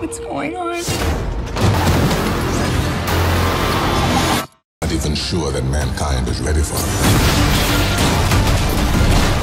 What's going on? Not even sure that mankind is ready for it.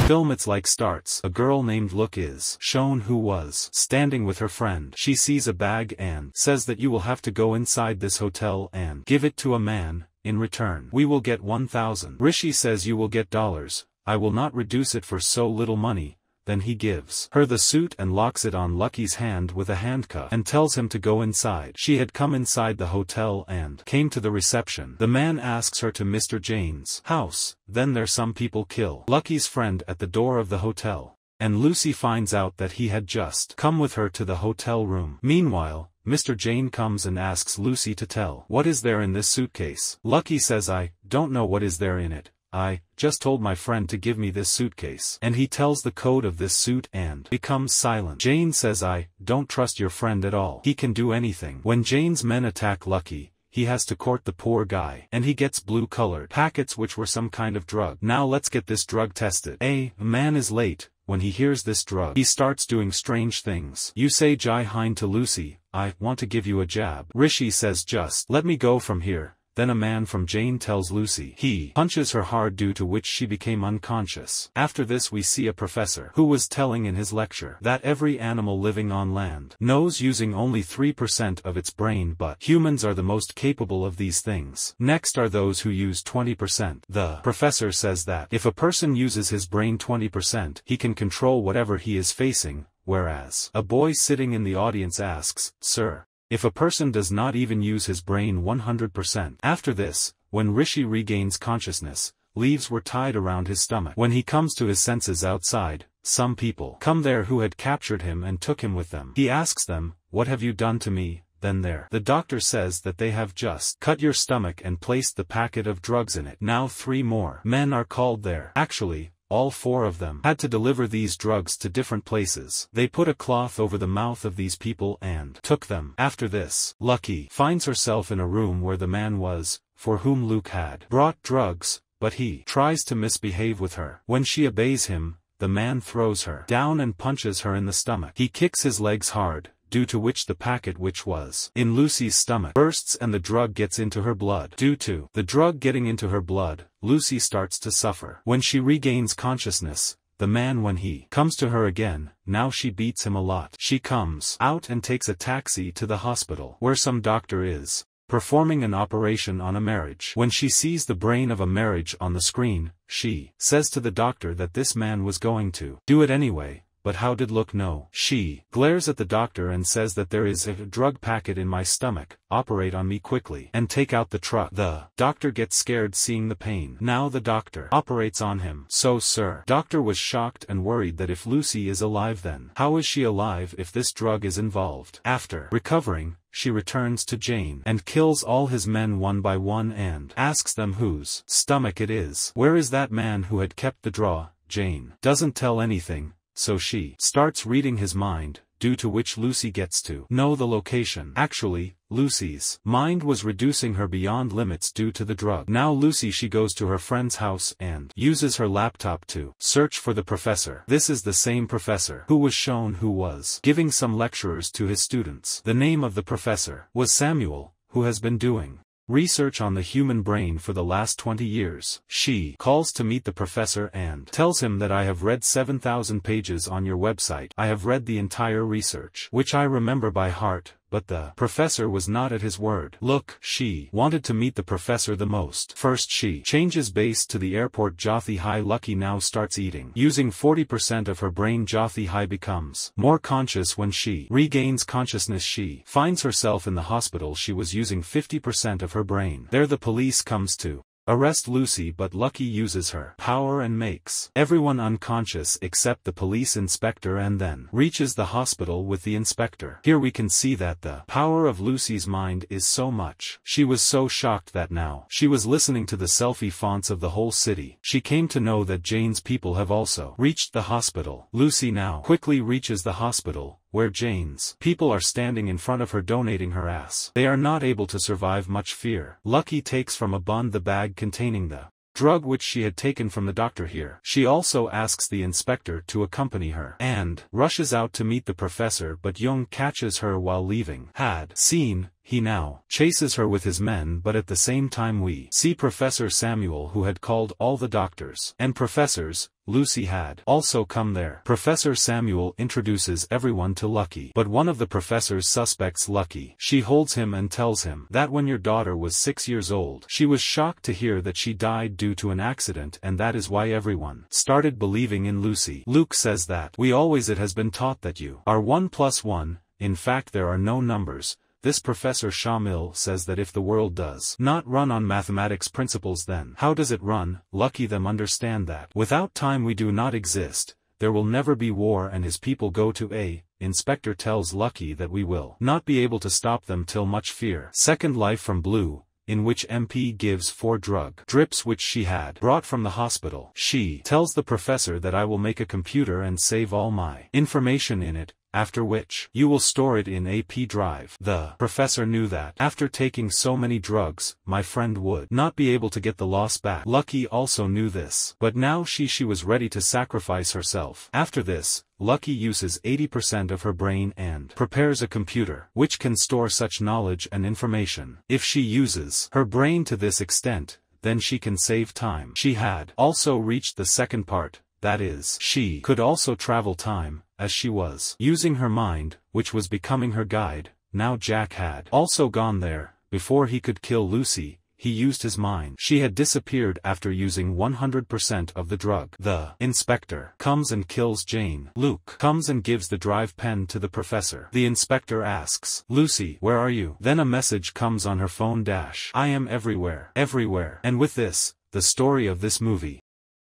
Film It's Like starts. A girl named Look is shown who was standing with her friend. She sees a bag and says that you will have to go inside this hotel and give it to a man. In return, we will get 1,000. Rishi says you will get dollars. I will not reduce it for so little money. Then he gives her the suit and locks it on Lucky's hand with a handcuff and tells him to go inside. She had come inside the hotel and came to the reception. The man asks her to Mr. Jane's house. Then there some people kill Lucky's friend at the door of the hotel. And Lucy finds out that he had just come with her to the hotel room. Meanwhile, Mr. Jane comes and asks Lucy to tell what is there in this suitcase. Lucky says I don't know what is there in it. I just told my friend to give me this suitcase. And he tells the code of this suit and becomes silent. Jane says I don't trust your friend at all. He can do anything. When Jane's men attack Lucky, he has to court the poor guy. And he gets blue-colored packets which were some kind of drug. Now let's get this drug tested. A man is late. When he hears this drug, he starts doing strange things. You say Jai Hind to Lucy, I want to give you a jab. Rishi says just let me go from here. Then a man from Jane tells Lucy he punches her hard due to which she became unconscious. After this we see a professor who was telling in his lecture that every animal living on land knows using only 3% of its brain, but humans are the most capable of these things. Next are those who use 20%. The professor says that if a person uses his brain 20%, he can control whatever he is facing, whereas a boy sitting in the audience asks, Sir, if a person does not even use his brain 100%. After this, when Rishi regains consciousness, leaves were tied around his stomach. When he comes to his senses outside, some people come there who had captured him and took him with them. He asks them, what have you done to me? Then the doctor says that they have just cut your stomach and placed the packet of drugs in it. Now 3 more men are called there. Actually, all 4 of them had to deliver these drugs to different places. They put a cloth over the mouth of these people and took them. After this, Lucky finds herself in a room where the man was, for whom Luke had brought drugs, but he tries to misbehave with her. When she obeys him, the man throws her down and punches her in the stomach. He kicks his legs hard, due to which the packet which was in Lucy's stomach bursts and the drug gets into her blood. Due to the drug getting into her blood, Lucy starts to suffer. When she regains consciousness, the man when he comes to her again, now she beats him a lot. She comes out and takes a taxi to the hospital, where some doctor is performing an operation on a marriage. When she sees the brain of a marriage on the screen, she says to the doctor that this man was going to do it anyway. But how did Look know? She glares at the doctor and says that there is a drug packet in my stomach, operate on me quickly, and take out the truck. The doctor gets scared seeing the pain. Now the doctor operates on him. So sir, doctor was shocked and worried that if Lucy is alive then how is she alive if this drug is involved? After recovering, she returns to Jane and kills all his men one by one and asks them whose stomach it is. Where is that man who had kept the draw? Jane doesn't tell anything. So she starts reading his mind, due to which Lucy gets to know the location. Actually, Lucy's mind was reducing her beyond limits due to the drug. Now she goes to her friend's house and uses her laptop to search for the professor. This is the same professor who was shown who was giving some lectures to his students. The name of the professor was Samuel, who has been doing research on the human brain for the last 20 years. She calls to meet the professor and tells him that I have read 7,000 pages on your website. I have read the entire research, which I remember by heart. But the professor was not at his word. Look, she wanted to meet the professor the most. First she changes base to the airport. Jothi Hai Lucky now starts eating. Using 40% of her brain, Jothi Hai becomes more conscious. When she regains consciousness she finds herself in the hospital. She was using 50% of her brain. There the police comes to arrest Lucy, but Lucky uses her power and makes everyone unconscious except the police inspector and then reaches the hospital with the inspector. Here we can see that the power of Lucy's mind is so much. She was so shocked that now she was listening to the selfie fonts of the whole city. She came to know that Jane's people have also reached the hospital. Lucy now quickly reaches the hospital, where Jane's people are standing in front of her donating her ass. They are not able to survive much fear. Lucky takes from a bun the bag containing the drug which she had taken from the doctor here. She also asks the inspector to accompany her, and rushes out to meet the professor, but Jung catches her while leaving. He now chases her with his men, but at the same time we see Professor Samuel, who had called all the doctors and professors. Lucy had also come there. Professor Samuel introduces everyone to Lucky, but one of the professors suspects Lucky. She holds him and tells him that when your daughter was 6 years old, she was shocked to hear that she died due to an accident, and that is why everyone started believing in Lucy. Luke says that it has been taught that you are 1 plus 1, in fact there are no numbers. This Professor Shamil says that if the world does not run on mathematics principles, then how does it run? Lucky them understand that without time we do not exist, there will never be war and his people go to A. Inspector tells Lucky that we will not be able to stop them till much fear. Second Life from Blue, in which MP gives 4 drug drips which she had brought from the hospital. She tells the professor that I will make a computer and save all my information in it, after which you will store it in a P drive. The professor knew that after taking so many drugs, my friend would not be able to get the loss back. Lucky also knew this, but now she was ready to sacrifice herself. After this, Lucky uses 80% of her brain and prepares a computer which can store such knowledge and information. If she uses her brain to this extent, then she can save time. She had also reached the second part, that is, she could also travel time, as she was using her mind, which was becoming her guide. Now Jack had also gone there. Before he could kill Lucy, he used his mind. She had disappeared after using 100% of the drug. The inspector comes and kills Jane. Luke comes and gives the drive pen to the professor. The inspector asks, Lucy, where are you? Then a message comes on her phone. I am everywhere. Everywhere. And with this, the story of this movie